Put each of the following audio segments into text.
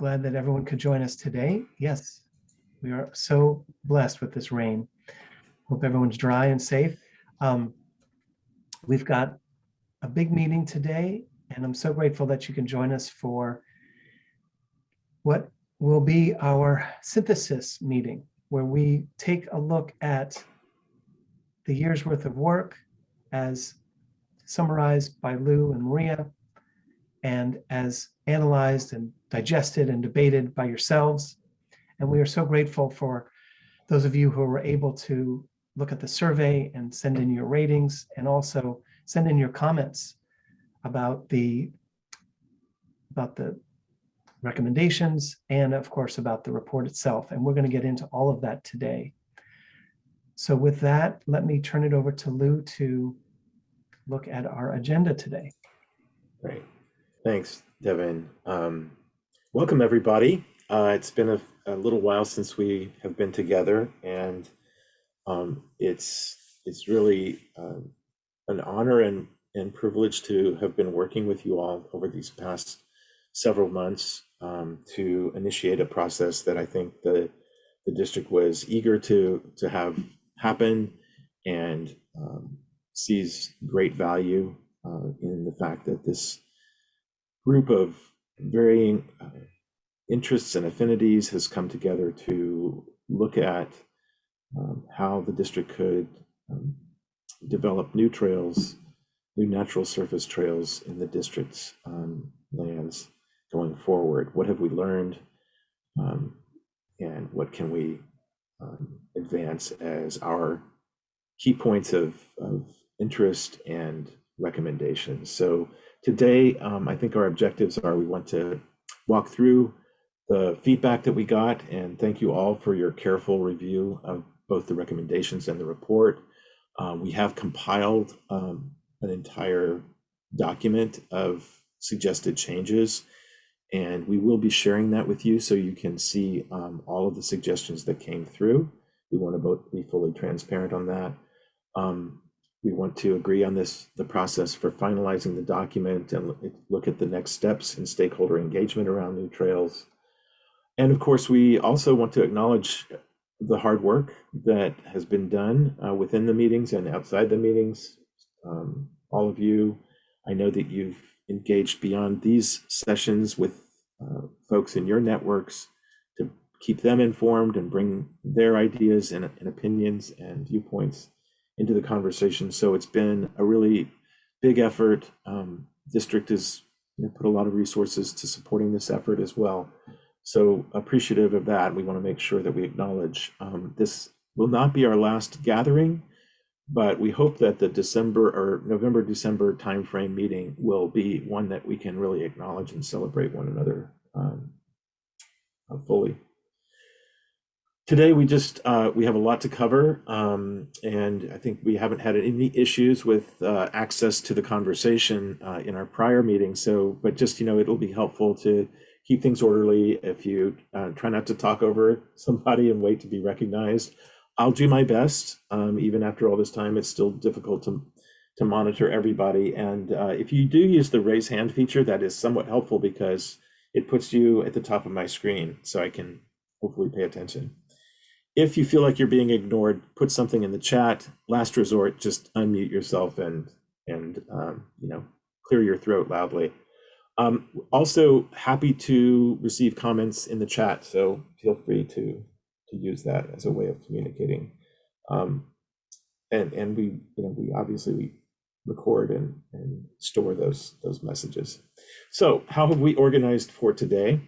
glad that everyone could join us today. Yes, we are so blessed with this rain. Hope everyone's dry and safe. We've got a big meeting today, and I'm so grateful that you can join us for what will be our synthesis meeting, where we take a look at the year's worth of work as summarized by Lou and Maria, and as analyzed and digested and debated by yourselves. And we are so grateful for those of you who were able to look at the survey and send in your ratings, and also send in your comments about the recommendations, and of course about the report itself. And we're going to get into all of that today. So with that, let me turn it over to Lou to look at our agenda today. Great. Thanks, Devin. Welcome, everybody. It's been a little while since we have been together, and it's really an honor and privilege to have been working with you all over these past several months to initiate a process that I think the district was eager to have happen, and sees great value in the fact that this group of varying interests and affinities has come together to look at how the district could develop new trails, new natural surface trails in the district's lands going forward. What have we learned, and what can we advance as our key points of interest and recommendations? So today, I think our objectives are, we want to walk through the feedback that we got, and thank you all for your careful review of both the recommendations and the report. We have compiled an entire document of suggested changes, and we will be sharing that with you so you can see all of the suggestions that came through. We want to both be fully transparent on that. We want to agree on the process for finalizing the document, and look at the next steps in stakeholder engagement around new trails. And of course, we also want to acknowledge the hard work that has been done within the meetings and outside the meetings. All of you, I know that you've engaged beyond these sessions with folks in your networks to keep them informed and bring their ideas and opinions and viewpoints into the conversation. So it's been a really big effort. District has put a lot of resources to supporting this effort as well. So appreciative of that. We want to make sure that we acknowledge this will not be our last gathering, but we hope that the November-December timeframe meeting will be one that we can really acknowledge and celebrate one another fully. Today, we have a lot to cover, and I think we haven't had any issues with access to the conversation in our prior meeting. So, but just, it'll be helpful to keep things orderly. If you try not to talk over somebody and wait to be recognized, I'll do my best. Even after all this time, it's still difficult to monitor everybody. And if you do use the raise hand feature, that is somewhat helpful because it puts you at the top of my screen so I can hopefully pay attention. If you feel like you're being ignored, put something in the chat. Last resort, just unmute yourself and clear your throat loudly. Also happy to receive comments in the chat, so feel free to use that as a way of communicating. And we obviously record and store those messages. So how have we organized for today?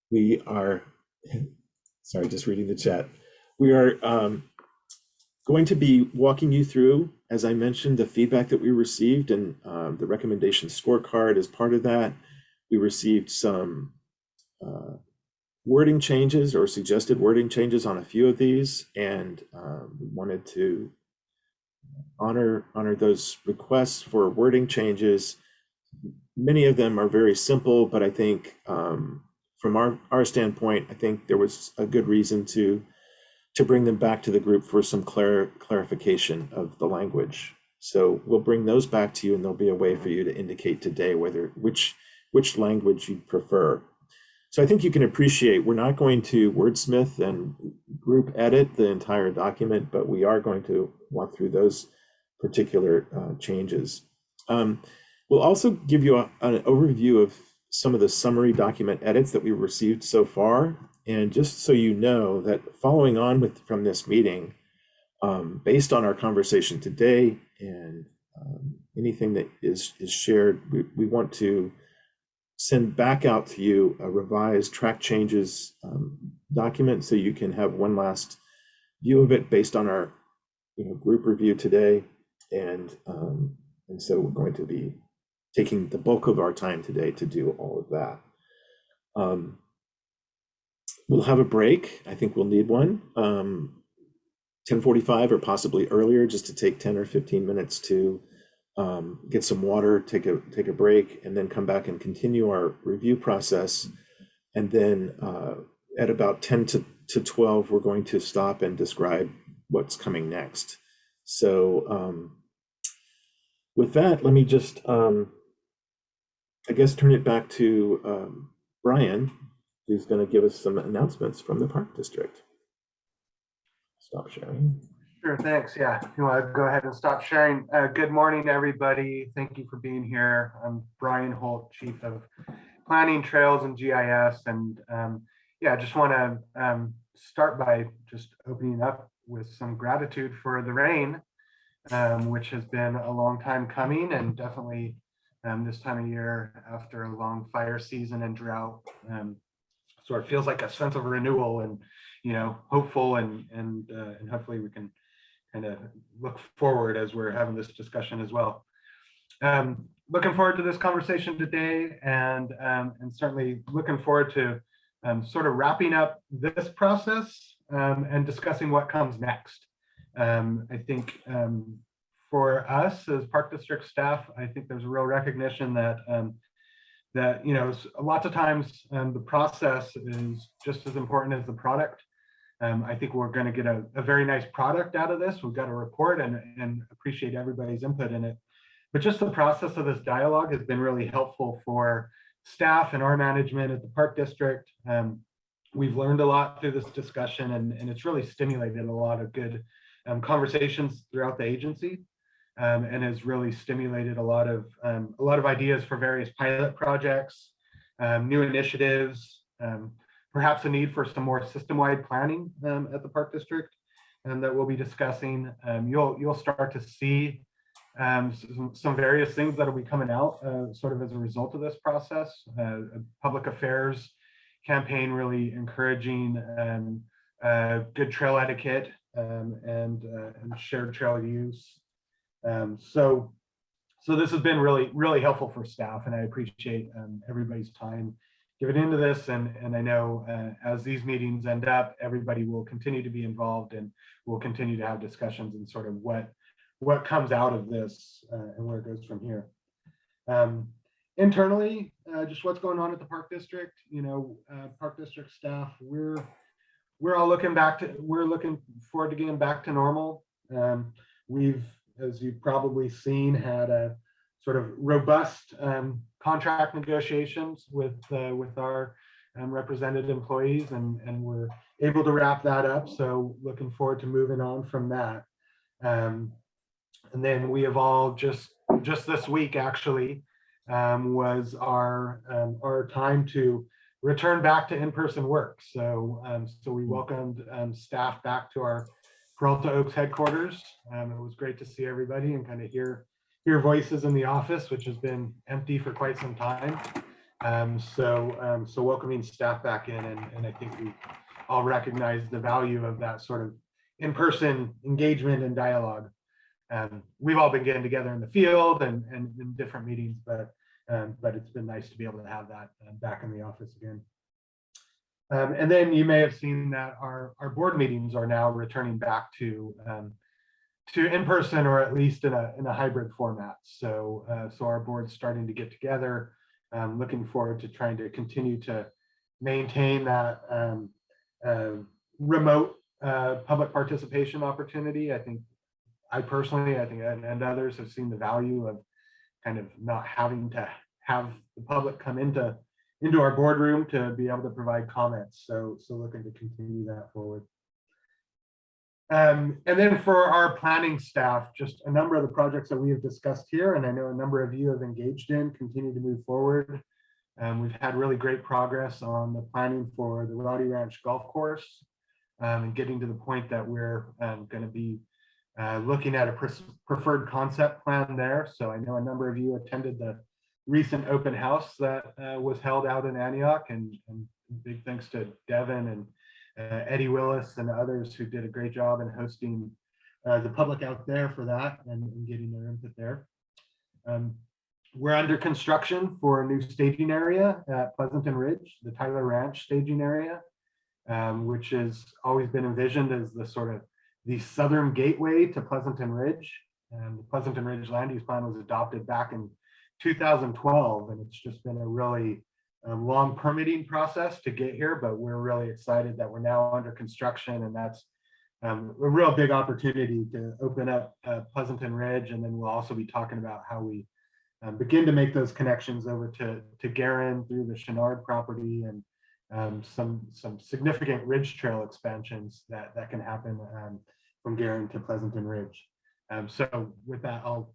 We are, sorry, just reading the chat. We are going to be walking you through, as I mentioned, the feedback that we received, and the recommendation scorecard as part of that. We received some wording changes or suggested wording changes on a few of these, and we wanted to honor those requests for wording changes. Many of them are very simple, but I think from our standpoint, I think there was a good reason to bring them back to the group for some clarification of the language. So we'll bring those back to you, and there'll be a way for you to indicate today which which language you'd prefer. So I think you can appreciate we're not going to wordsmith and group edit the entire document, but we are going to walk through those particular changes. We'll also give you an overview of some of the summary document edits that we've received so far. And just so you know that following on from this meeting, based on our conversation today and anything that is shared, we want to send back out to you a revised track changes document so you can have one last view of it based on our group review today. And so we're going to be taking the bulk of our time today to do all of that. We'll have a break. I think we'll need one. 10:45 or possibly earlier, just to take 10 or 15 minutes to get some water, take a break, and then come back and continue our review process. And then at about 10 to 12, we're going to stop and describe what's coming next. So with that, let me just, I guess, turn it back to Brian, who's going to give us some announcements from the Park District. Stop sharing. Sure, thanks. Yeah, if you want to go ahead and stop sharing. Good morning, everybody. Thank you for being here. I'm Brian Holt, Chief of Planning, Trails, and GIS. And yeah, I just want to start by just opening up with some gratitude for the rain, which has been a long time coming, and definitely this time of year after a long fire season and drought, sort of feels like a sense of renewal and hopeful, and hopefully we can kind of look forward as we're having this discussion as well. Looking forward to this conversation today, and certainly looking forward to sort of wrapping up this process and discussing what comes next. I think for us as Park District staff, I think there's a real recognition that lots of times the process is just as important as the product. I think we're going to get a very nice product out of this. We've got a report and appreciate everybody's input in it. But just the process of this dialogue has been really helpful for staff and our management at the Park District. We've learned a lot through this discussion, and it's really stimulated a lot of good conversations throughout the agency, and has really stimulated a lot of ideas for various pilot projects, new initiatives, perhaps a need for some more system-wide planning at the Park District that we'll be discussing. You'll start to see some various things that will be coming out sort of as a result of this process. A public affairs campaign really encouraging good trail etiquette and shared trail use. So this has been really helpful for staff, and I appreciate everybody's time given into this, and I know as these meetings end up, everybody will continue to be involved, and we'll continue to have discussions and sort of what comes out of this and where it goes from here. Internally, just what's going on at the Park District. Park District staff, we're all looking forward to getting back to normal. We've, as you've probably seen, had a sort of robust contract negotiations with our represented employees, and we're able to wrap that up. So looking forward to moving on from that. And then we have all just this week actually was our time to return back to in-person work. So we welcomed staff back to our Peralta Oaks headquarters. It was great to see everybody and kind of hear voices in the office, which has been empty for quite some time. So welcoming staff back in, and I think we all recognize the value of that sort of in-person engagement and dialogue. We've all been getting together in the field and in different meetings, but it's been nice to be able to have that back in the office again. And then you may have seen that our board meetings are now returning back to in-person, or at least in a hybrid format. So our board's starting to get together. Looking forward to trying to continue to maintain that remote public participation opportunity. I personally, and others have seen the value of kind of not having to have the public come into our boardroom to be able to provide comments. So looking to continue that forward. And then for our planning staff, just a number of the projects that we have discussed here, and I know a number of you have engaged in, continue to move forward. We've had really great progress on the planning for the Roddy Ranch Golf Course, and getting to the point that we're going to be looking at a preferred concept plan there. So I know a number of you attended the recent open house that was held out in Antioch, and big thanks to Devin and Eddie Willis and others who did a great job in hosting the public out there for that and getting their input there. We're under construction for a new staging area at Pleasanton Ridge, the Tyler Ranch staging area, which has always been envisioned as the sort of the southern gateway to Pleasanton Ridge. And the Pleasanton Ridge land use plan was adopted back in 2012, and it's just been a really long permitting process to get here, but we're really excited that we're now under construction, and that's a real big opportunity to open up Pleasanton Ridge. And then we'll also be talking about how we begin to make those connections over to Guerin through the Chenard property, and some significant ridge trail expansions that can happen from Guerin to Pleasanton Ridge. So with that, I'll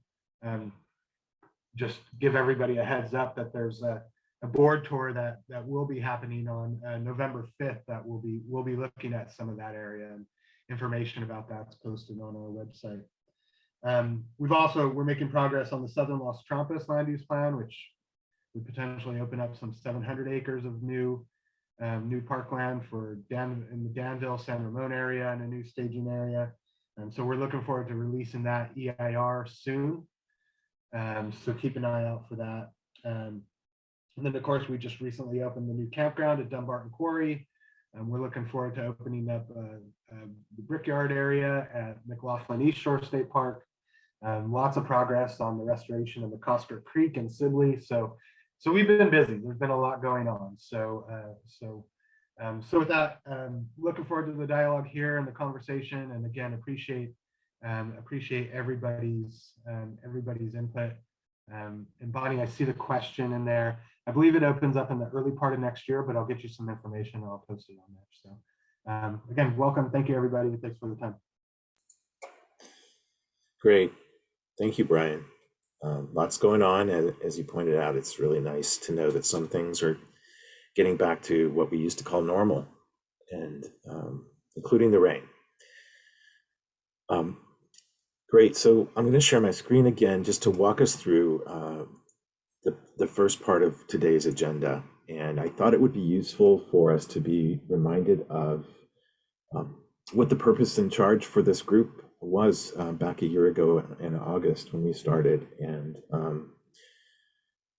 just give everybody a heads up that there's a board tour that will be happening on November 5th that we'll be looking at some of that area, and information about that's posted on our website. We're making progress on the Southern Los Trampas land use plan, which would potentially open up some 700 acres of new parkland in the Danville, San Ramon area, and a new staging area. So we're looking forward to releasing that EIR soon. So keep an eye out for that. And then of course, we just recently opened the new campground at Dumbarton Quarry. We're looking forward to opening up the Brickyard area at McLaughlin East Shore State Park. Lots of progress on the restoration of the Cosker Creek and Sibley. So we've been busy. There's been a lot going on. So with that, looking forward to the dialogue here and the conversation. And again, appreciate everybody's input. And Bonnie, I see the question in there. I believe it opens up in the early part of next year, but I'll get you some information and I'll post it on there. So again, welcome. Thank you, everybody. Thanks for the time. Great. Thank you, Brian. Lots going on. And as you pointed out, it's really nice to know that some things are getting back to what we used to call normal, and including the rain. Great. So I'm going to share my screen again just to walk us through the first part of today's agenda. And I thought it would be useful for us to be reminded of what the purpose and charge for this group was back a year ago in August when we started. And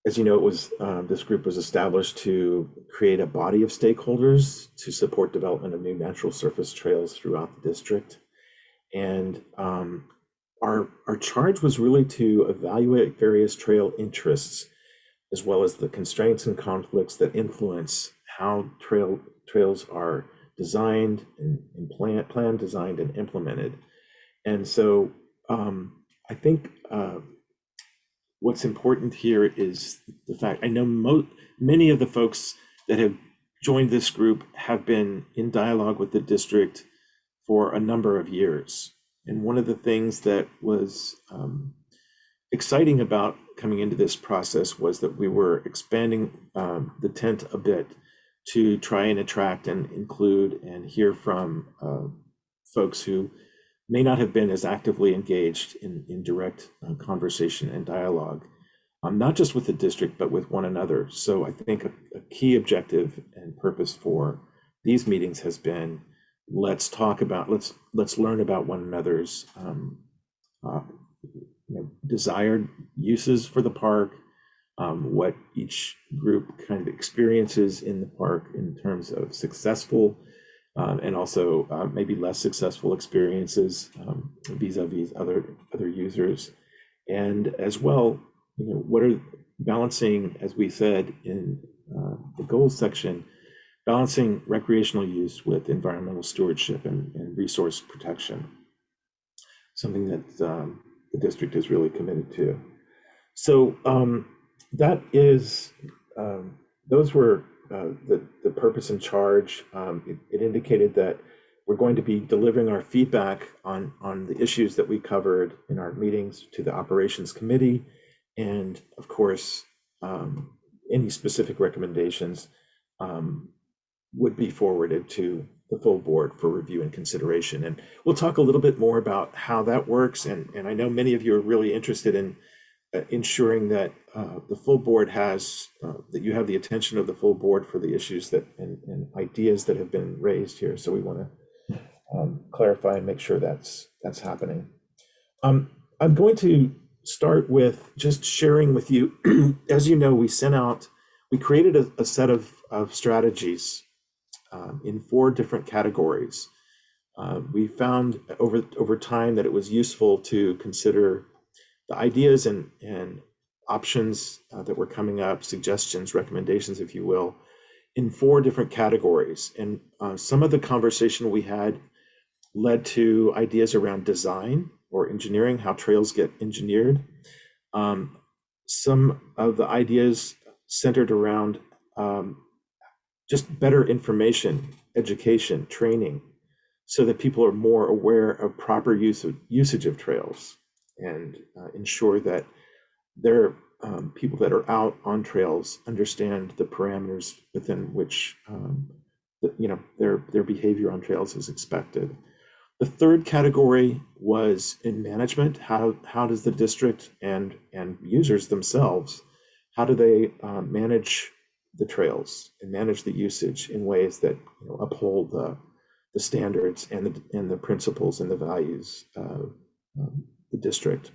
as you know, it was this group was established to create a body of stakeholders to support development of new natural surface trails throughout the district. And our charge was really to evaluate various trail interests, as well as the constraints and conflicts that influence how trails are designed and planned, designed, and implemented. And so I think what's important here is the fact, I know many of the folks that have joined this group have been in dialogue with the district for a number of years. And one of the things that was exciting about coming into this process was that we were expanding the tent a bit to try and attract and include and hear from folks who may not have been as actively engaged in direct conversation and dialogue, not just with the district, but with one another. So I think a key objective and purpose for these meetings has been, let's learn about one another's desired uses for the park, what each group kind of experiences in the park in terms of successful and also maybe less successful experiences vis-a-vis other users, and as well, what are balancing, as we said in the goals section, balancing recreational use with environmental stewardship and resource protection, something that the district is really committed to. So That is, those were the purpose and charge. It indicated that we're going to be delivering our feedback on the issues that we covered in our meetings to the operations committee. And of course, any specific recommendations would be forwarded to the full board for review and consideration. And we'll talk a little bit more about how that works. And I know many of you are really interested in ensuring that the full board has, that you have the attention of the full board for the issues that and ideas that have been raised here. So we want to clarify and make sure that's happening. I'm going to start with just sharing with you, as you know, we created a set of strategies in 4 different categories. We found over time that it was useful to consider the ideas and options that were coming up, suggestions, recommendations, if you will, in 4 different categories. And some of the conversation we had led to ideas around design or engineering, how trails get engineered. Some of the ideas centered around just better information, education, training, so that people are more aware of proper usage of trails and ensure that their people that are out on trails understand the parameters within which their behavior on trails is expected. The third category was in management. How does the district and users themselves, how do they manage the trails and manage the usage in ways that uphold the standards and the principles and the values of the district.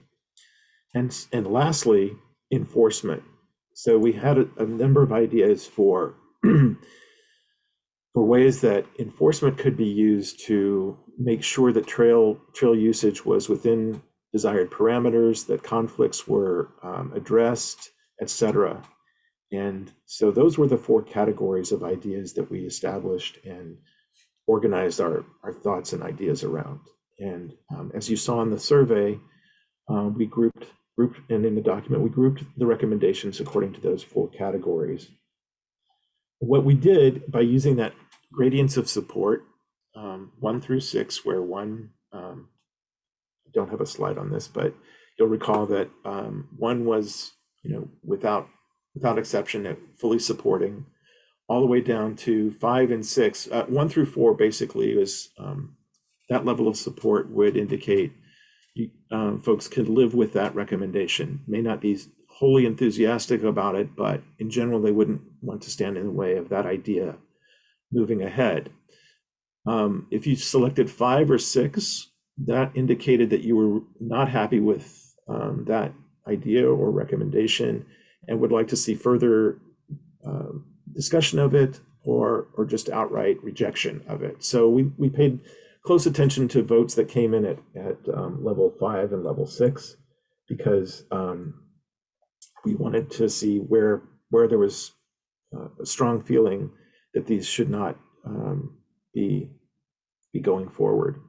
And lastly, enforcement. So we had a number of ideas for for ways that enforcement could be used to make sure that trail usage was within desired parameters, that conflicts were addressed, etc. And so those were the 4 categories of ideas that we established and organized our thoughts and ideas around. And as you saw in the survey, we grouped, and in the document, we grouped the recommendations according to those 4 categories. What we did by using that gradients of support, 1 through 6, where 1, I don't have a slide on this, but you'll recall that 1 was, without exception, fully supporting, all the way down to 5 and 6. 1 through 4 basically is that level of support would indicate folks could live with that recommendation. May not be wholly enthusiastic about it, but in general, they wouldn't want to stand in the way of that idea moving ahead. If you selected 5 or 6, that indicated that you were not happy with that idea or recommendation and would like to see further discussion of it or just outright rejection of it. So we paid close attention to votes that came in at level 5 and level 6 because we wanted to see where there was a strong feeling that these should not be going forward.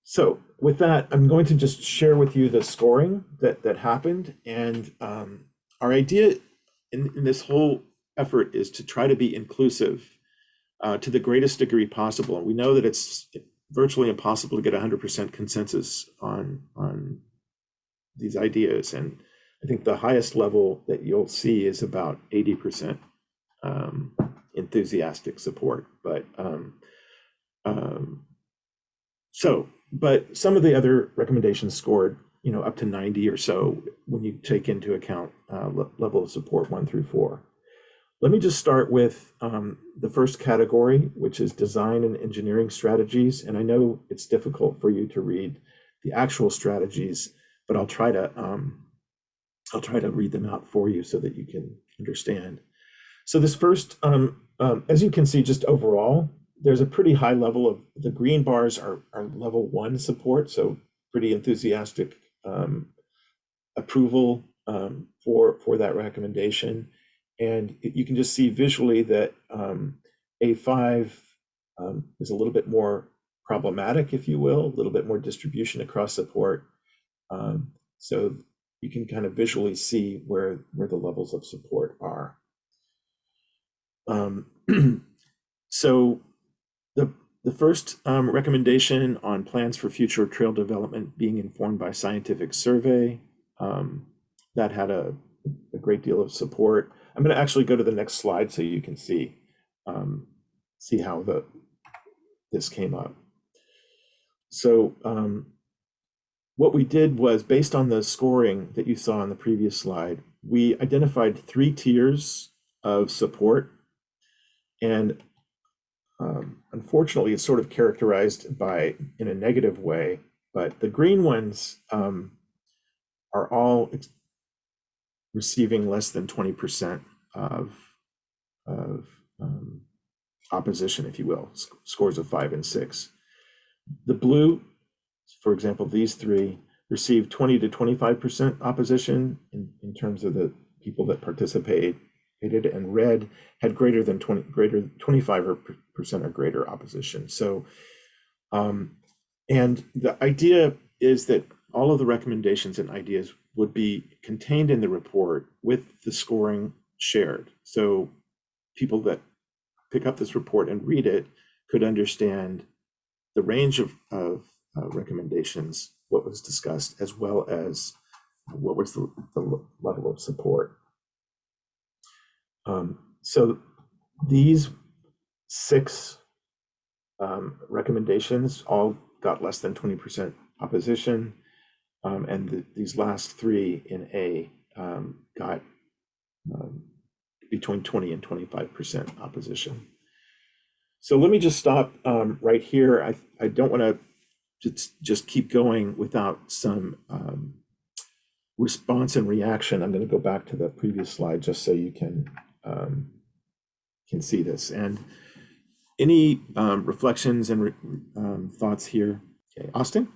So with that, I'm going to just share with you the scoring that happened. And our idea in this whole effort is to try to be inclusive to the greatest degree possible. And we know that it's virtually impossible to get 100% consensus on these ideas. And I think the highest level that you'll see is about 80% enthusiastic support. But but some of the other recommendations scored, up to 90 or so when you take into account level of support 1 through 4. Let me just start with the first category, which is design and engineering strategies. And I know it's difficult for you to read the actual strategies, but I'll try to read them out for you so that you can understand. So this first, as you can see, just overall, there's a pretty high level of the green bars are level 1 support, so pretty enthusiastic approval for that recommendation. And you can just see visually that A5 is a little bit more problematic, if you will, a little bit more distribution across support. So you can kind of visually see where the levels of support are. So the first recommendation on plans for future trail development being informed by scientific survey, that had a great deal of support. I'm going to actually go to the next slide so you can see how this came up. So what we did was, based on the scoring that you saw on the previous slide, we identified 3 tiers of support. And unfortunately, it's sort of characterized in a negative way, but the green ones are all receiving less than 20% of opposition, if you will, scores of 5 and 6. The blue, for example, these 3 received 20 to 25% opposition in terms of the people that participated, and red had greater than 25% or greater opposition. So, and the idea is that all of the recommendations and ideas would be contained in the report with the scoring shared. So people that pick up this report and read it could understand the range of recommendations, what was discussed, as well as what was the level of support. So these 6 recommendations all got less than 20% opposition, and these last 3 in A got between 20 and 25% opposition. So let me just stop right here. I don't want to just keep going without some response and reaction. I'm going to go back to the previous slide just so you can see this. And any reflections and thoughts here? Okay, Austin?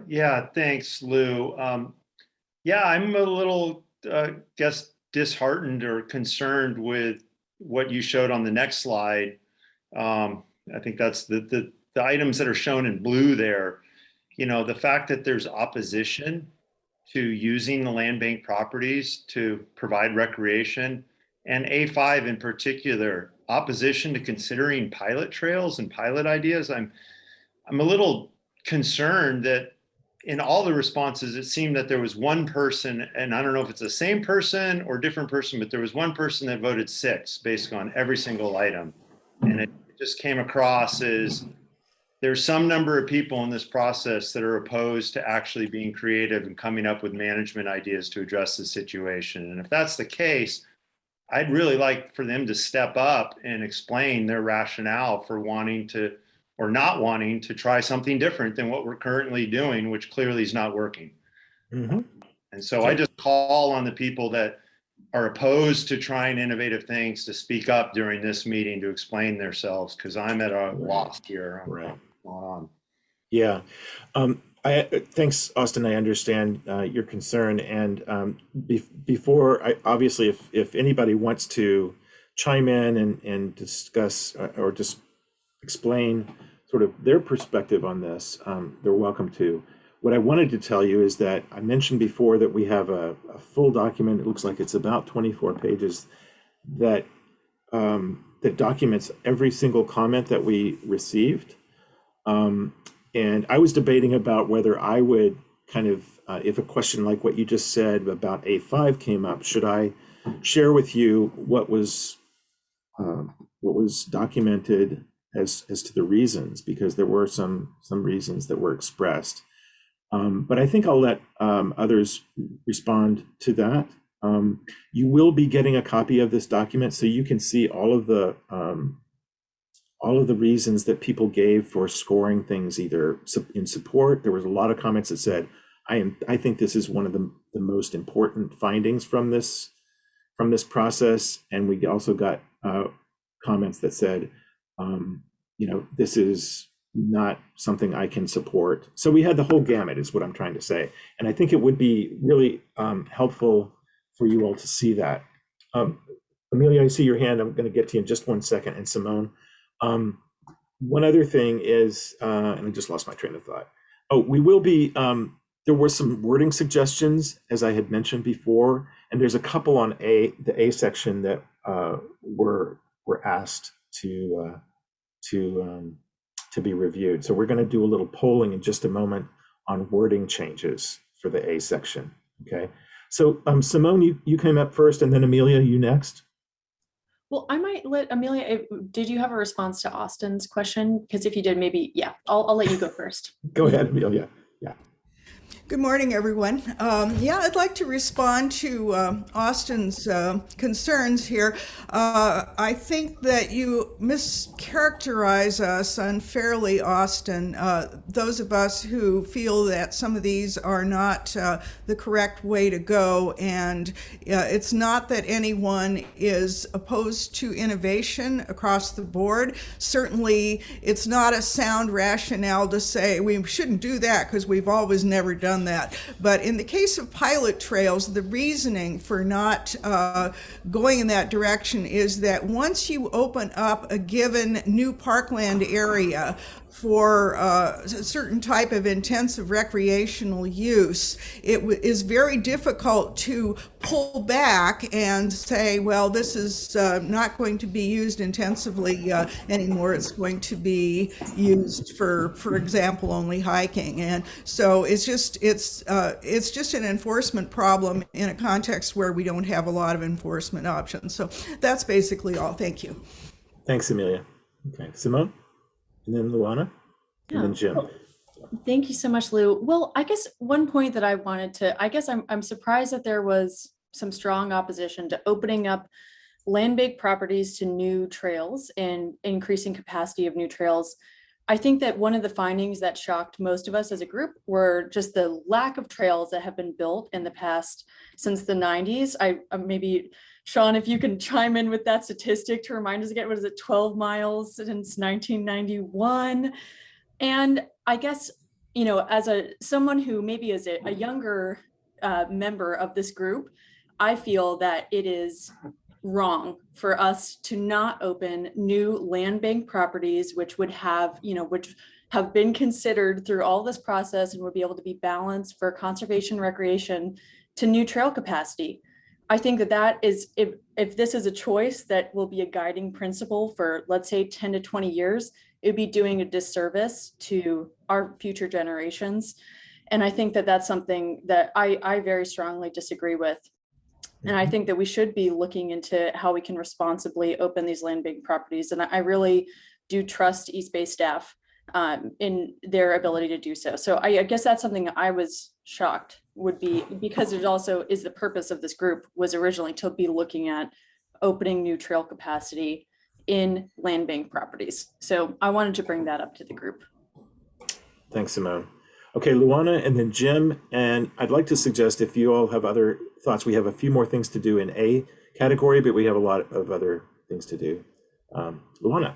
Yeah, thanks, Lou. Yeah, I'm a little, guess, disheartened or concerned with what you showed on the next slide. I think that's the items that are shown in blue there. You know, the fact that there's opposition to using the land bank properties to provide recreation, and A5 in particular, opposition to considering pilot trails and pilot ideas. I'm a little concerned that in all the responses, it seemed that there was one person, and I don't know if it's the same person or different person, but there was one person that voted 6 based on every single item. And it just came across as there's some number of people in this process that are opposed to actually being creative and coming up with management ideas to address the situation. And if that's the case, I'd really like for them to step up and explain their rationale for wanting to, or not wanting to, try something different than what we're currently doing, which clearly is not working. Mm-hmm. And so I just call on the people that are opposed to trying innovative things to speak up during this meeting to explain themselves, because I'm at a loss here. Right. What's going on. Yeah. Thanks, Austin. I understand your concern. And before, obviously, if anybody wants to chime in and discuss or just explain sort of their perspective on this, they're welcome to. What I wanted to tell you is that I mentioned before that we have a full document. It looks like it's about 24 pages that documents every single comment that we received. And I was debating about whether I would kind of, if a question like what you just said about A5 came up, should I share with you what was documented as to the reasons, because there were some reasons that were expressed. But I think I'll let others respond to that. You will be getting a copy of this document so you can see all of the reasons that people gave for scoring things either in support. There was a lot of comments that said, I think this is one of the most important findings from this process. And we also got comments that said, this is not something I can support. So we had the whole gamut is what I'm trying to say. And I think it would be really helpful for you all to see that. Amelia, I see your hand. I'm going to get to you in just one second. And Simone. One other thing is, and I just lost my train of thought. Oh, we will be There were some wording suggestions, as I had mentioned before, and there's a couple on the A section that were asked to be reviewed. So we're going to do a little polling in just a moment on wording changes for the A section. Okay. So Simone, you came up first, and then Amelia, you next. Well, I might let Amelia, did you have a response to Austin's question? Because if you did, maybe, yeah, I'll let you go first. Go ahead, Amelia. Yeah. Good morning, everyone. Yeah, I'd like to respond to Austin's concerns here. I think that you mischaracterize us unfairly, Austin. Those of us who feel that some of these are not the correct way to go, and it's not that anyone is opposed to innovation across the board. Certainly, it's not a sound rationale to say we shouldn't do that because we've always never done that. But in the case of pilot trails, the reasoning for not going in that direction is that once you open up a given new parkland area for a certain type of intensive recreational use, it is very difficult to pull back and say, well, this is not going to be used intensively anymore. It's going to be used for example, only hiking. And so it's just an enforcement problem in a context where we don't have a lot of enforcement options. So that's basically all. Thank you. Thanks, Amelia. Okay, Simone, and then Luana. And then Jim. Thank you so much, Lou. Well, I guess one point that I wanted to, I guess I'm surprised that there was some strong opposition to opening up land-based properties to new trails and increasing capacity of new trails. I think that one of the findings that shocked most of us as a group were just the lack of trails that have been built in the past since the 90s. I maybe, Sean, if you can chime in with that statistic to remind us again, what is it, 12 miles since 1991? And I guess, you know, as someone who maybe is a younger member of this group, I feel that it is wrong for us to not open new land bank properties, which would have, you know, which have been considered through all this process and would be able to be balanced for conservation recreation to new trail capacity. I think that is, if this is a choice that will be a guiding principle for, let's say, 10 to 20 years, it would be doing a disservice to our future generations. And I think that that's something that I very strongly disagree with. And I think that we should be looking into how we can responsibly open these land bank properties. And I really do trust East Bay staff in their ability to do so. So I guess that's something I was shocked would be, because it also is the purpose of this group was originally to be looking at opening new trail capacity in land bank properties. So I wanted to bring that up to the group. Thanks, Simone. Okay, Luana and then Jim. And I'd like to suggest if you all have other thoughts, we have a few more things to do in A category, but we have a lot of other things to do. Luana.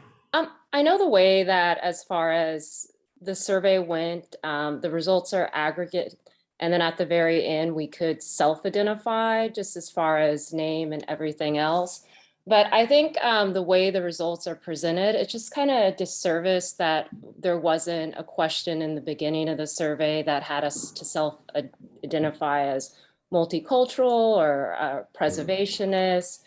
I know the way that as far as the survey went, the results are aggregate. And then at the very end, we could self-identify just as far as name and everything else. But I think the way the results are presented, it's just kind of a disservice that there wasn't a question in the beginning of the survey that had us to self-identify as multicultural or preservationist,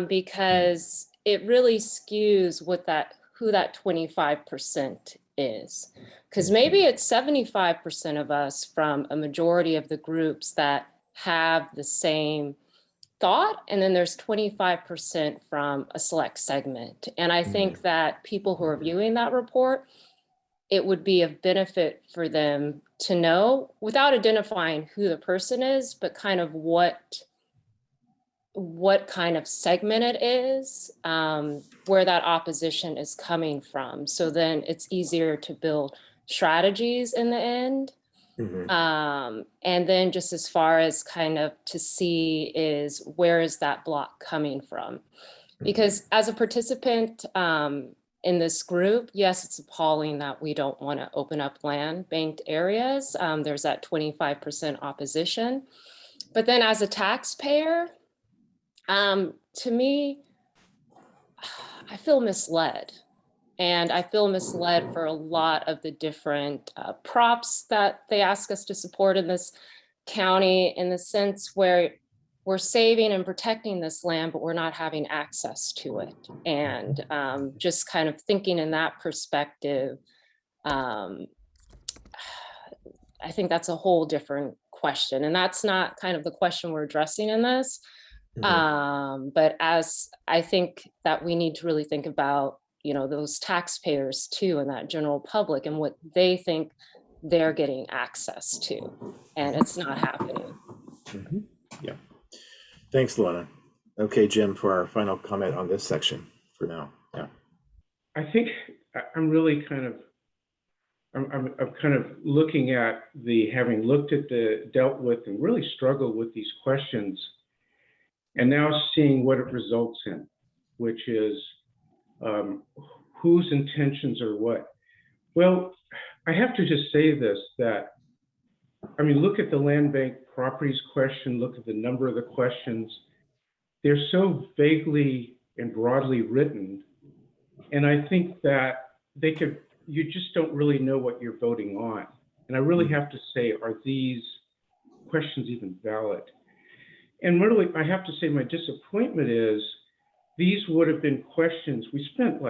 because it really skews with who that 25% is. Because maybe it's 75% of us from a majority of the groups that have the same thought, and then there's 25% from a select segment. And I think that people who are viewing that report, it would be of benefit for them to know, without identifying who the person is, but kind of what kind of segment it is, where that opposition is coming from. So then it's easier to build strategies in the end. And then just as far as kind of to see is where is that block coming from? Because as a participant in this group, yes, it's appalling that we don't want to open up land banked areas. There's that 25% opposition. But then as a taxpayer, to me, I feel misled And I feel misled for a lot of the different props that they ask us to support in this county, in the sense where we're saving and protecting this land, but we're not having access to it. And just kind of thinking in that perspective, I think that's a whole different question. And that's not kind of the question we're addressing in this. But as I think that we need to really think about, those taxpayers too, and that general public and what they think they're getting access to, and it's not happening. Yeah. Thanks, Luana. Okay, Jim, for our final comment on this section for now. Yeah. I think I'm really I'm kind of looking at having looked at dealt with and really struggled with these questions, and now seeing what it results in, which is whose intentions are what. Well, I have to just say this, that, look at the land bank properties question, look at the number of the questions. They're so vaguely and broadly written. And I think that you just don't really know what you're voting on. And I really have to say, are these questions even valid? And really, I have to say my disappointment is these would have been questions. We spent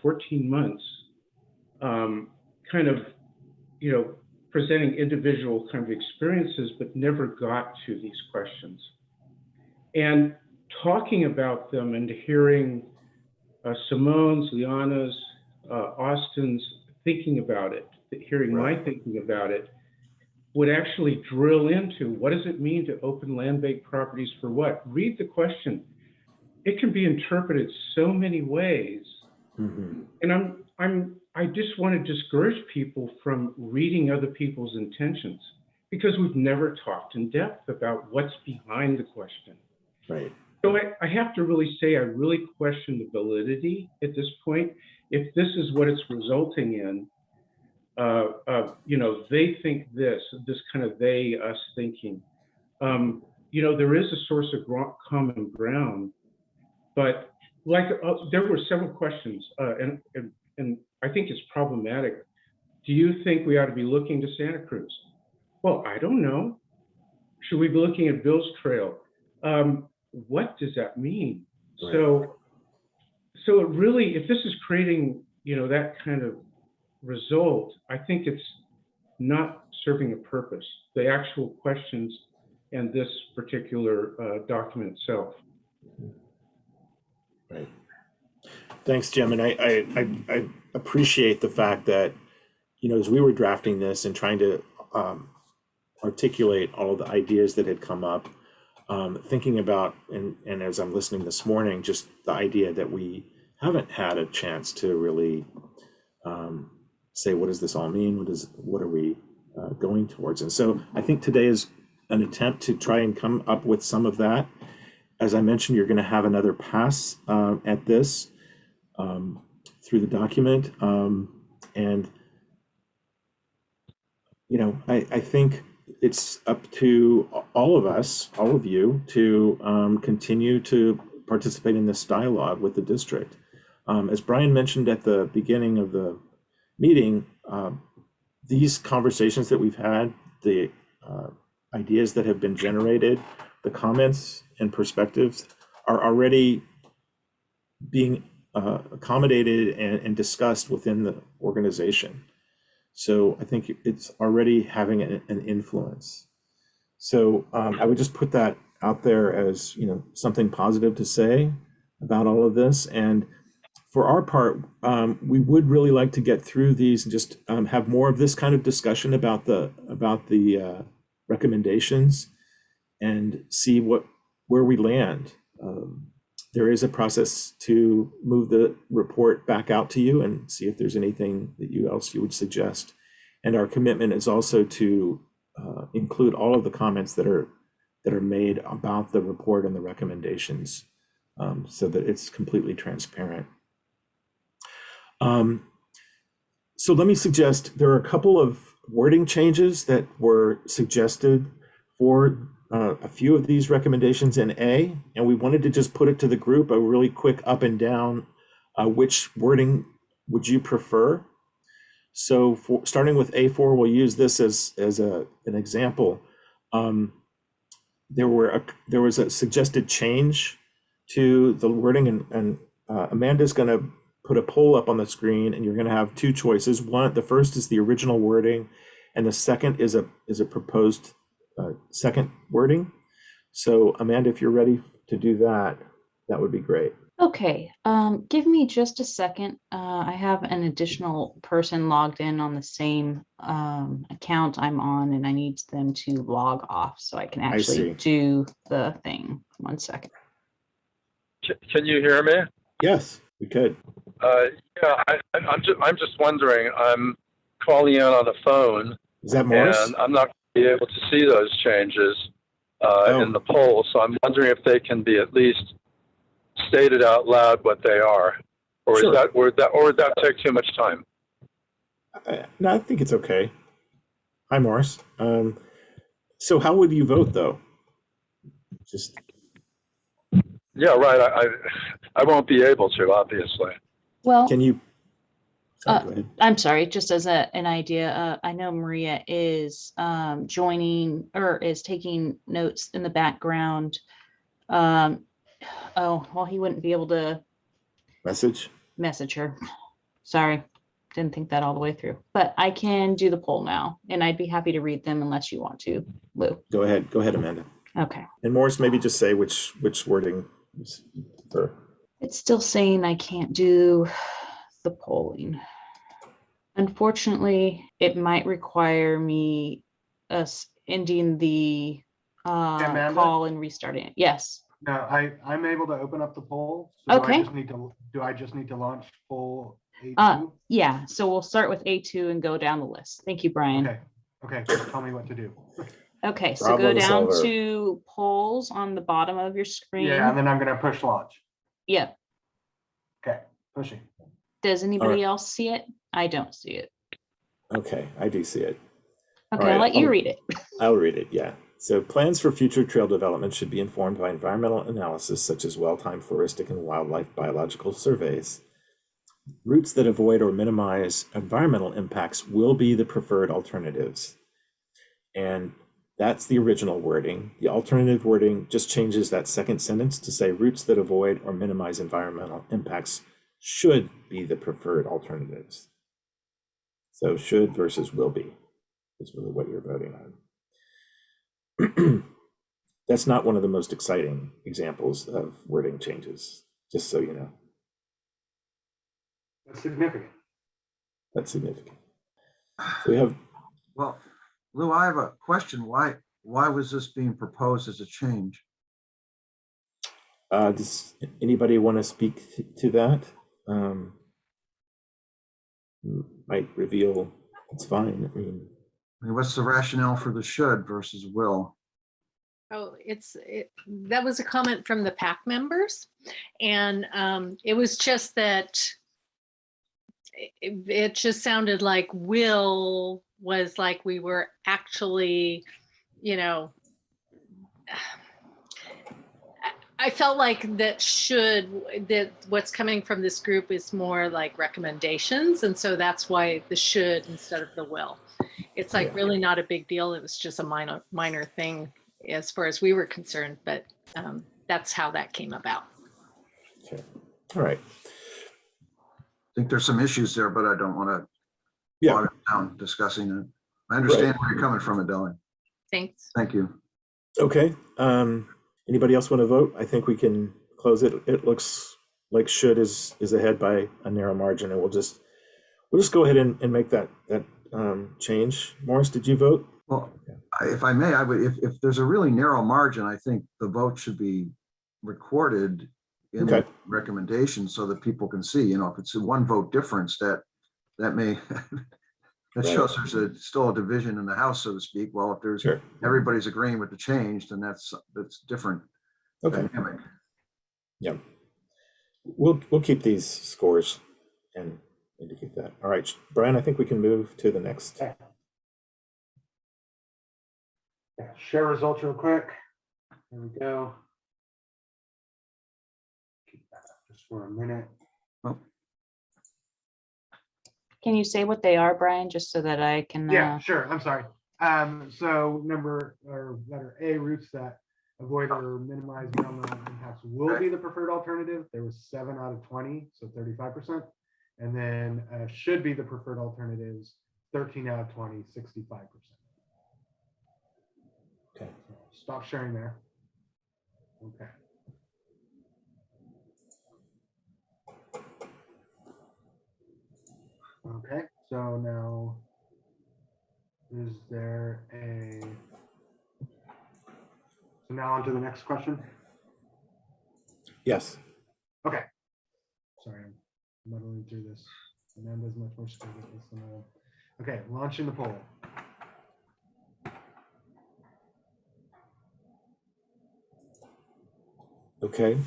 14 months presenting individual kind of experiences, but never got to these questions. And talking about them and hearing Simone's, Liana's, Austin's thinking about it, hearing my thinking about it, would actually drill into what does it mean to open land bank properties for what? Read the question. It can be interpreted so many ways. And I just want to discourage people from reading other people's intentions, because we've never talked in depth about what's behind the question. Right. So I have to really say, I really question the validity at this point. If this is what it's resulting in, they think this kind of they, us thinking, there is a source of common ground, but there were several questions, and I think it's problematic. Do you think we ought to be looking to Santa Cruz? Well, I don't know. Should we be looking at Bill's Trail? What does that mean? Right. So it really, if this is creating, that kind of result, I think it's not serving a purpose, the actual questions and this particular document itself. Right. Thanks, Jim. And I appreciate the fact that, as we were drafting this and trying to articulate all of the ideas that had come up, thinking about, and as I'm listening this morning, just the idea that we haven't had a chance to really say, what does this all mean? What are we going towards? And so I think today is an attempt to try and come up with some of that. As I mentioned, you're going to have another pass at this through the document. And, I think it's up to all of us, all of you, to continue to participate in this dialogue with the district. As Brian mentioned at the beginning of the meeting, these conversations that we've had, the ideas that have been generated, the comments and perspectives are already being accommodated and discussed within the organization. So I think it's already having an influence. So I would just put that out there as something positive to say about all of this. And for our part, we would really like to get through these and just have more of this kind of discussion about the recommendations and see where we land. There is a process to move the report back out to you and see if there's anything that else you would suggest. And our commitment is also to include all of the comments that are made about the report and the recommendations, so that it's completely transparent. So let me suggest there are a couple of wording changes that were suggested for a few of these recommendations in A, and we wanted to just put it to the group, a really quick up and down, which wording would you prefer? So for starting with A4, we'll use this as an example. There was a suggested change to the wording, and Amanda's going to put a poll up on the screen, and you're going to have two choices. One, the first is the original wording, and the second is a proposed second wording. So Amanda, if you're ready to do that, that would be great. Okay, give me just a second. I have an additional person logged in on the same account I'm on, and I need them to log off so I can actually do the thing. 1 second. Can you hear me? Yes, we could. Yeah, I'm just wondering. I'm calling in on a phone. Is that Morris? And I'm not going to be able to see those changes in the poll. So I'm wondering if they can be at least stated out loud what they are, or Sure. would that take too much time? No, I think it's okay. Hi, Morris. So how would you vote, though? Just Yeah, right. I won't be able to, obviously. Well, can you? Sorry, go ahead. I'm sorry, just as an idea, I know Maria is joining or is taking notes in the background. Oh, well, he wouldn't be able to Message her. Sorry, didn't think that all the way through. But I can do the poll now, and I'd be happy to read them unless you want to, Lou. Go ahead, Amanda. Okay. And Morris, maybe just say which wording is for. It's still saying I can't do the polling. Unfortunately, it might require me ending the Amanda? call and restarting it. Yes. No, I'm able to open up the poll. So Okay. Do I just need to launch poll A2? Yeah. So we'll start with A2 and go down the list. Thank you, Brian. Okay. Tell me what to do. Okay. So Problem go down solver. to polls on the bottom of your screen. Yeah, and then I'm going to push launch. Yep. Okay, pushing. Does anybody right. else see it? I don't see it. Okay, I do see it. Okay, All right, I'll let you read it. I'll read it, yeah. So plans for future trail development should be informed by environmental analysis such as well-timed floristic and wildlife biological surveys. Routes that avoid or minimize environmental impacts will be the preferred alternatives. And that's the original wording. The alternative wording just changes that second sentence to say routes that avoid or minimize environmental impacts should be the preferred alternatives. So should versus will be is really what you're voting on. That's not one of the most exciting examples of wording changes, just so you know. That's significant. That's significant. So we have. Well, Lou, I have a question. Why was this being proposed as a change? Does anybody want to speak to that? Might reveal it's fine. I mean, What's the rationale for the should versus will? Oh, that was a comment from the PAC members. And it was just that it just sounded like will was like we were actually, I felt like that what's coming from this group is more like recommendations. And so that's why the should instead of the will. It's like really not a big deal. It was just a minor thing as far as we were concerned, but that's how that came about. Okay. All right. I think there's some issues there, but I don't want to Yeah. bog down discussing it. I understand where you're coming from, Adele. Thanks. Thank you. Okay. Anybody else want to vote? I think we can close it. It looks like should is ahead by a narrow margin, and we'll just go ahead and make that change. Morris, did you vote? Well, if I may, I would. If there's a really narrow margin, I think the vote should be recorded in the recommendation so that people can see. If it's a one vote difference, that may that shows there's still a division in the House, so to speak. Well, if there's everybody's agreeing with the change, then that's different. Dynamic. Yeah. We'll keep these scores and indicate that. All right, Brian, I think we can move to the next. Share results real quick. There we go. Keep that up just for a minute. Can you say what they are, Brian, just so that I can? Yeah, sure. I'm sorry. So letter A, routes that avoid or minimize environmental impacts will be the preferred alternative. There was 7 out of 20, so 35%. And then should be the preferred alternatives, 13 out of 20, 65%. Okay. So stop sharing there. Okay. Okay, so now, is there a, so now on to the next question? Yes. Okay. Sorry, I'm muddling through this. Amanda's much more skilled at this than I am. Okay, launching the poll. Okay.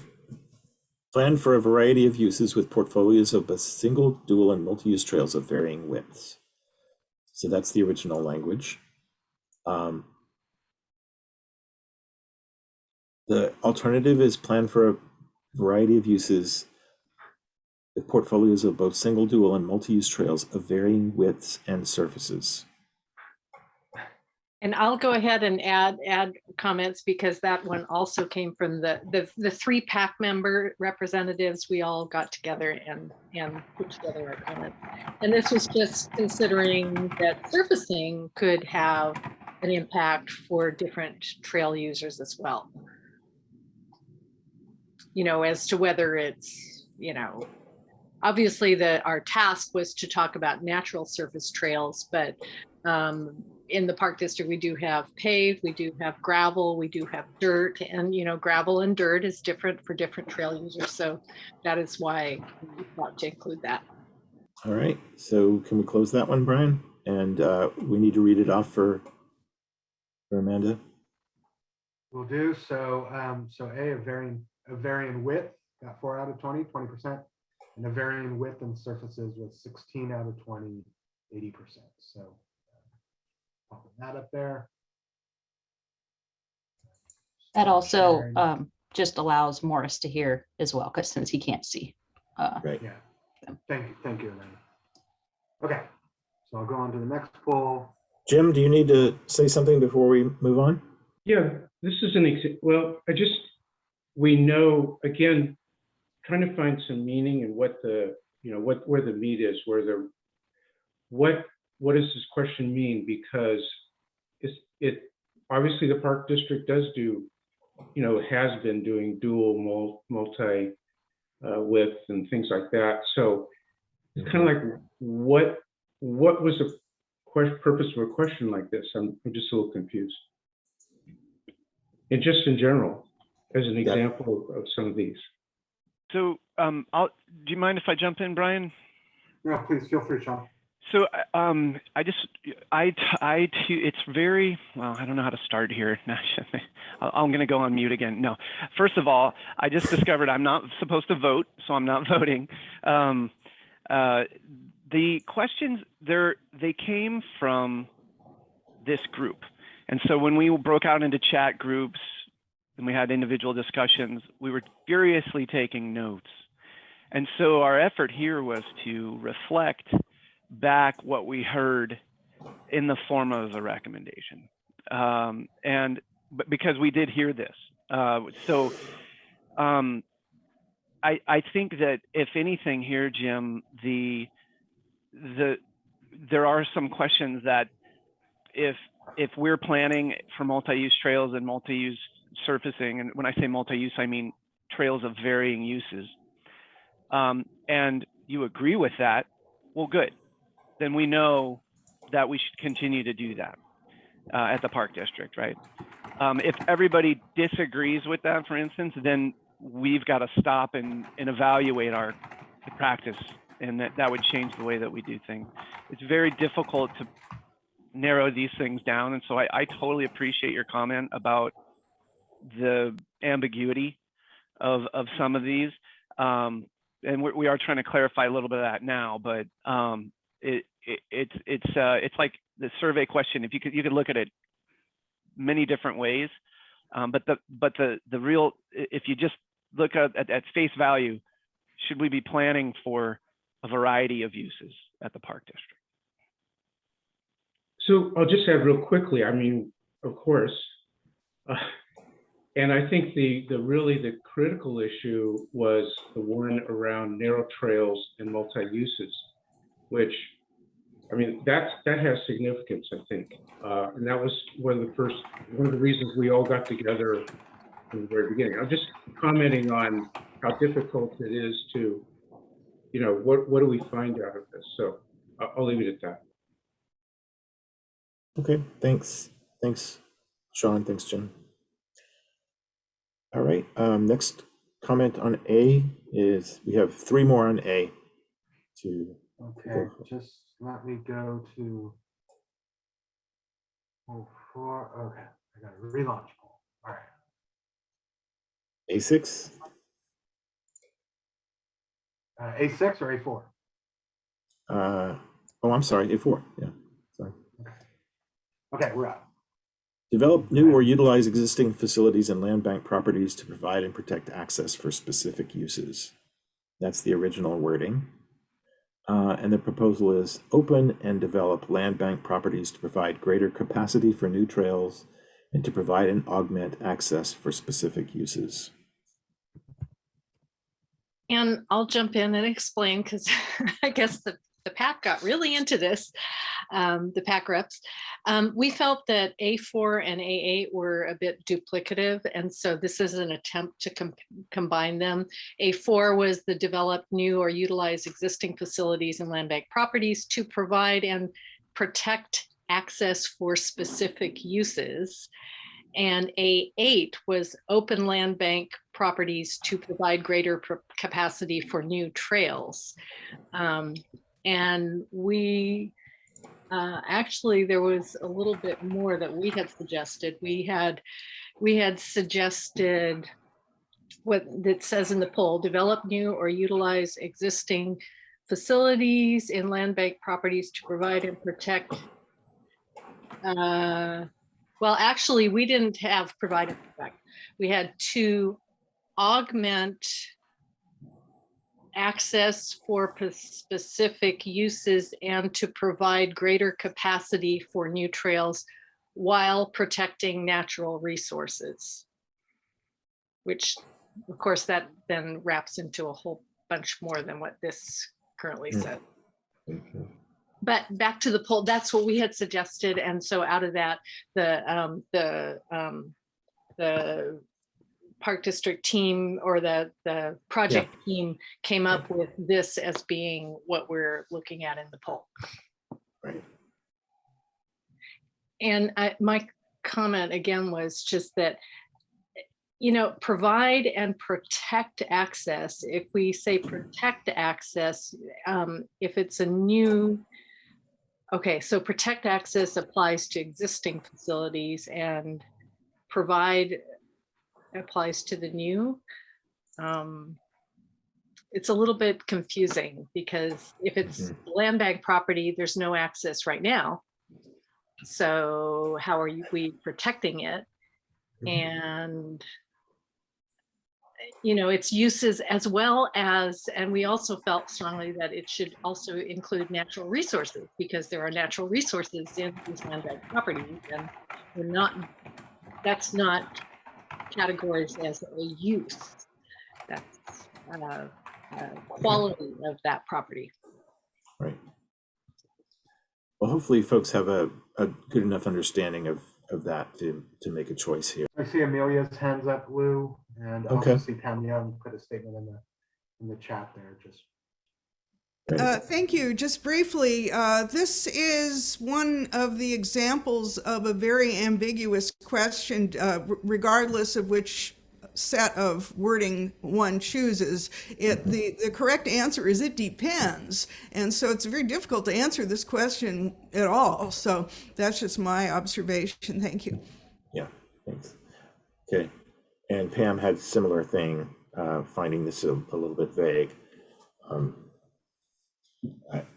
Plan for a variety of uses with portfolios of both single, dual, and multi-use trails of varying widths. So that's the original language. The alternative is plan for a variety of uses with portfolios of both single, dual, and multi-use trails of varying widths and surfaces. And I'll go ahead and add comments because that one also came from the 3 PAC member representatives. We all got together and put together our comments. And this was just considering that surfacing could have an impact for different trail users as well. You know, as to whether it's, you know, obviously our task was to talk about natural surface trails, but in the park district, we do have paved, we do have gravel, we do have dirt, and you know, gravel and dirt is different for different trail users. So that is why we thought to include that. All right, so can we close that one, Brian? And we need to read it off for Amanda. We'll do so. So A, a varying width, got 4 out of 20, 20%, and a varying width and surfaces was 16 out of 20, 80%. So popping that up there. That also just allows Morris to hear as well, because since he can't see. Right. Yeah. Thank you, Amanda. Okay, so I'll go on to the next poll. Jim, do you need to say something before we move on? Yeah, this is an example. Well, we know, again, trying to find some meaning in what the, you know, where the meat is, what does this question mean? Because it obviously the park district does do, you know, has been doing dual multi width and things like that. So it's kind of like, what was the purpose of a question like this? I'm just a little confused. And just in general, as an example of some of these. So do you mind if I jump in, Brian? No, please feel free, Sean. So it's very, well, I don't know how to start here. I'm going to go on mute again. No, first of all, I just discovered I'm not supposed to vote, so I'm not voting. The questions, they came from this group. And so when we broke out into chat groups and we had individual discussions, we were furiously taking notes. And so our effort here was to reflect back what we heard in the form of a recommendation. But because we did hear this. I think that if anything here, Jim, there are some questions that if we're planning for multi-use trails and multi-use surfacing, and when I say multi-use, I mean trails of varying uses, and you agree with that, well, good. Then we know that we should continue to do that at the park district, right? If everybody disagrees with that, for instance, then we've got to stop and evaluate our practice, and that would change the way that we do things. It's very difficult to narrow these things down, and so I totally appreciate your comment about the ambiguity of some of these, and we are trying to clarify a little bit of that now, but it's like the survey question. If you could look at it many different ways, but the real, if you just look at face value, should we be planning for a variety of uses at the park district? So I'll just add real quickly, I mean, of course, and I think the critical issue was the one around narrow trails and multi-uses, which, I mean, that has significance, I think. And that was one of the reasons we all got together from the very beginning. I'm just commenting on how difficult it is to, you know, what do we find out of this? So I'll leave it at that. Okay, thanks. Thanks, Sean. Thanks, Jim. All right, next comment on A is, we have 3 more on A to Okay, just let me go to 4. Okay, I got a relaunch poll. All right. A6. A6 or A4? Oh, I'm sorry, A4. Yeah, sorry. Okay, we're up. Develop new or utilize existing facilities and land bank properties to provide and protect access for specific uses. That's the original wording. And the proposal is open and develop land bank properties to provide greater capacity for new trails and to provide and augment access for specific uses. And I'll jump in and explain, because I guess the PAC got really into this, the PAC reps. We felt that A4 and A8 were a bit duplicative, and so this is an attempt to combine them. A4 was the develop new or utilize existing facilities and land bank properties to provide and protect access for specific uses. And A8 was open land bank properties to provide greater capacity for new trails. And we actually, there was a little bit more that we had suggested. We had suggested what it says in the poll: develop new or utilize existing facilities in land bank properties to provide and protect. Well, actually, we didn't have provide and protect. We had to augment access for specific uses and to provide greater capacity for new trails while protecting natural resources, which of course that then wraps into a whole bunch more than what this currently says. But back to the poll, that's what we had suggested. And so out of that, the Park District team, or the project team, came up with this as being what we're looking at in the poll. Right. And my comment again was just that, you know, provide and protect access. If we say protect access, if it's a new, okay, so protect access applies to existing facilities and provide applies to the new. It's a little bit confusing, because if it's land bank property, there's no access right now. So how are we protecting it? And you know, its uses, as well as, and we also felt strongly that it should also include natural resources, because there are natural resources in these land bank properties, and we're not, that's not categorized as a use. That's quality of that property. Right. Well, hopefully folks have a good enough understanding of that to make a choice here. I see Amelia's hands up, Lou, and Okay. also see Pam Young put a statement in the chat there. Just Thank you. Just briefly, this is one of the examples of a very ambiguous question, regardless of which set of wording one chooses. The correct answer is it depends. And so it's very difficult to answer this question at all. So that's just my observation. Thank you. Yeah, thanks. Okay. And Pam had a similar thing, finding this a little bit vague.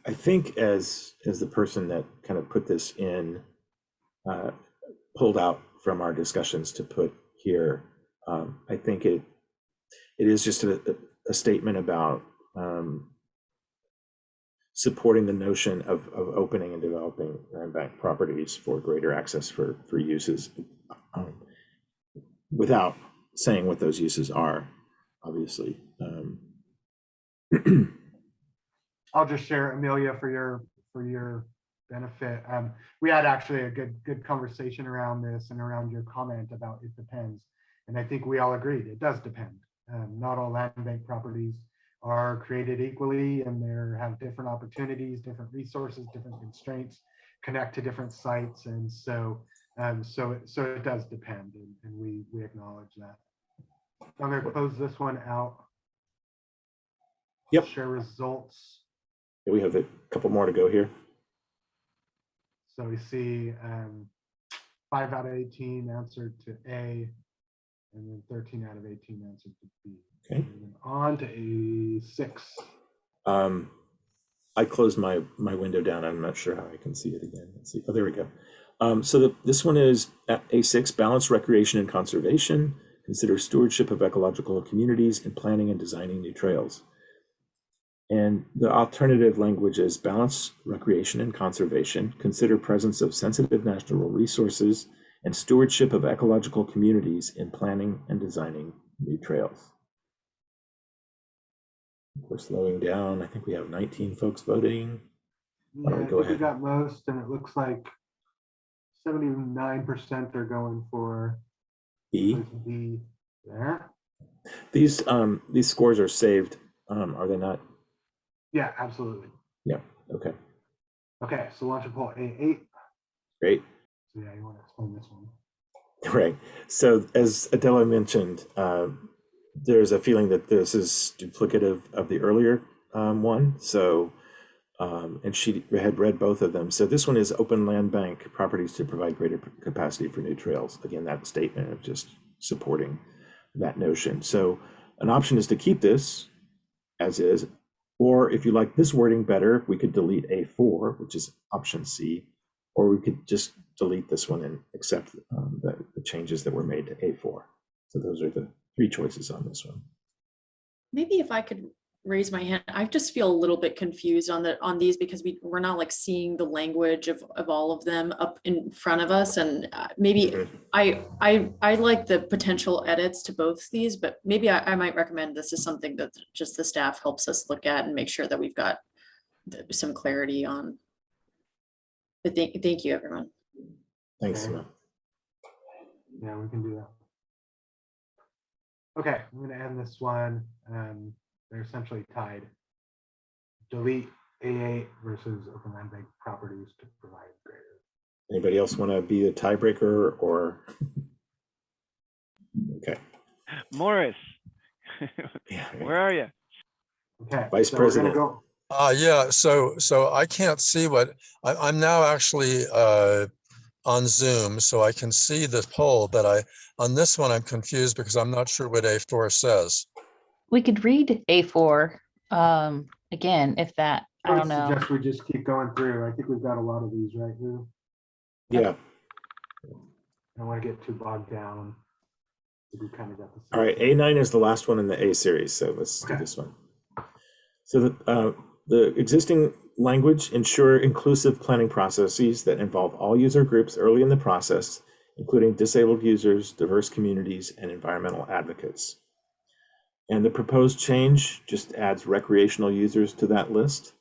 I think as the person that kind of put this in, pulled out from our discussions to put here, I think it is just a statement about supporting the notion of opening and developing land bank properties for greater access for uses, without saying what those uses are, obviously. I'll just share, Amelia, for your benefit. We had actually a good conversation around this and around your comment about it depends. And I think we all agreed it does depend. Not all land bank properties are created equally, and they have different opportunities, different resources, different constraints, connect to different sites. And so it does depend, and we acknowledge that. I'm going to close this one out. Yep. Share results. Yeah, we have a couple more to go here. So we see 5 out of 18 answered to A, and then 13 out of 18 answered to B. Okay. And then on to A6. I closed my window down. I'm not sure how I can see it again. Let's see. Oh, there we go. This one is at A6, balance recreation and conservation. Consider stewardship of ecological communities in planning and designing new trails. And the alternative language is balance recreation and conservation. Consider presence of sensitive natural resources and stewardship of ecological communities in planning and designing new trails. We're slowing down. I think we have 19 folks voting. Why don't we go ahead? We got most, and it looks like 79% are going for B. B there. These scores are saved, are they not? Yeah, absolutely. Yeah. Okay. Okay, so launch a poll A8. Great. So yeah, you want to explain this one? Right. So as Adela mentioned, there's a feeling that this is duplicative of the earlier one. So, and she had read both of them. So this one is open land bank properties to provide greater capacity for new trails. Again, that statement of just supporting that notion. So an option is to keep this as is, or if you like this wording better, we could delete A4, which is option C, or we could just delete this one and accept the changes that were made to A4. So those are the 3 choices on this one. Maybe if I could raise my hand, I just feel a little bit confused on these because we're not like seeing the language of all of them up in front of us, and maybe I like the potential edits to both these, but maybe I might recommend this is something that just the staff helps us look at and make sure that we've got some clarity on. But thank you, everyone. Thanks, Okay. Yeah, we can do that. Okay, I'm going to end this one. They're essentially tied. Delete A8 versus open land bank properties to provide greater. Anybody else want to be the tiebreaker or? Okay. Morris, Yeah, right. where are you? Okay. Vice so President. We're gonna go. Yeah, so I can't see what, I'm now actually on Zoom, so I can see the poll, but on this one, I'm confused because I'm not sure what A4 says. We could read A4 again, if that, I don't know. Suggest we just keep going through. I think we've got a lot of these, right, Lou? Yeah. I don't want to get too bogged down. We kind of got the All right. A9 is the last one in the A series. So let's do this one. So the existing language ensure inclusive planning processes that involve all user groups early in the process, including disabled users, diverse communities, and environmental advocates. And the proposed change just adds recreational users to that list.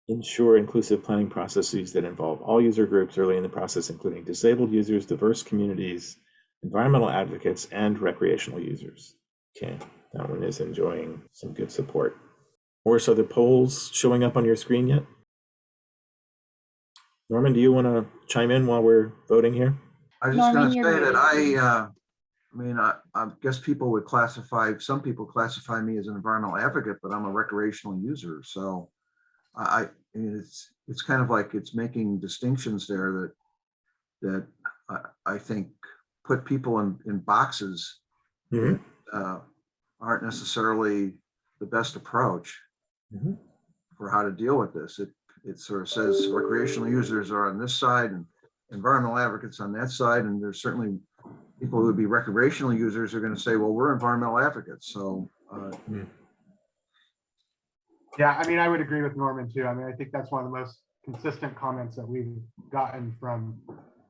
Ensure inclusive planning processes that involve all user groups early in the process, including disabled users, diverse communities, environmental advocates, and recreational users. Okay, that one is enjoying some good support. Morris, are the polls showing up on your screen yet? Norman, do you want to chime in while we're voting here? I was just going to say that I guess people would some people classify me as an environmental advocate, but I'm a recreational user. So I mean, it's kind of like it's making distinctions there that I think put people in boxes that aren't necessarily the best approach for how to deal with this. It sort of says recreational users are on this side and environmental advocates on that side, and there's certainly people who would be recreational users are going to say, well, we're environmental advocates. So Yeah, I mean, I would agree with Norman too. I mean, I think that's one of the most consistent comments that we've gotten from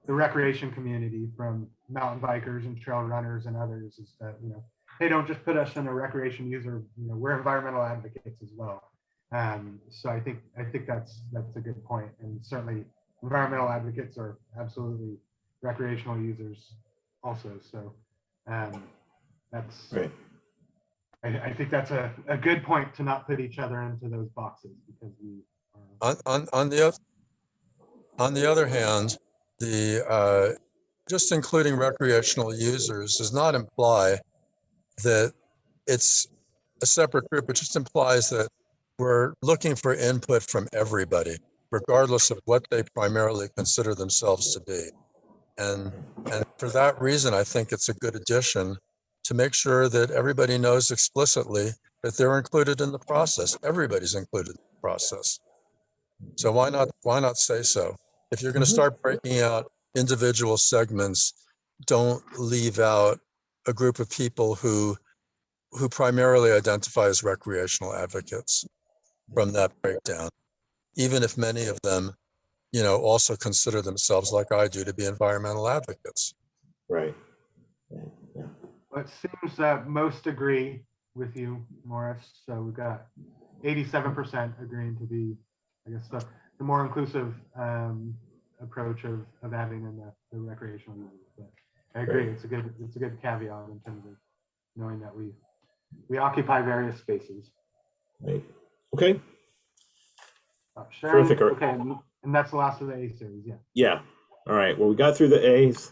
the recreation community, from mountain bikers and trail runners and others, is that, hey, don't just put us in a recreation user, we're environmental advocates as well. So I think that's a good point. And certainly environmental advocates are absolutely recreational users also. So that's Right. I think that's a good point to not put each other into those boxes, because we On the other hand, the just including recreational users does not imply that it's a separate group. It just implies that we're looking for input from everybody, regardless of what they primarily consider themselves to be. And for that reason, I think it's a good addition to make sure that everybody knows explicitly that they're included in the process. Everybody's included in the process. So why not say so? If you're going to start breaking out individual segments, don't leave out a group of people who primarily identify as recreational advocates from that breakdown, even if many of them, also consider themselves, like I do, to be environmental advocates. Right. Well, it seems that most agree with you, Morris. So we've got 87% agreeing to be, I guess, the more inclusive approach of adding in the recreational users. But I agree, it's a good caveat in terms of knowing that we occupy various spaces. Right. Okay. Sharon, Terrific. okay, and that's the last of the A series. Yeah. Yeah. All right. Well, we got through the A's.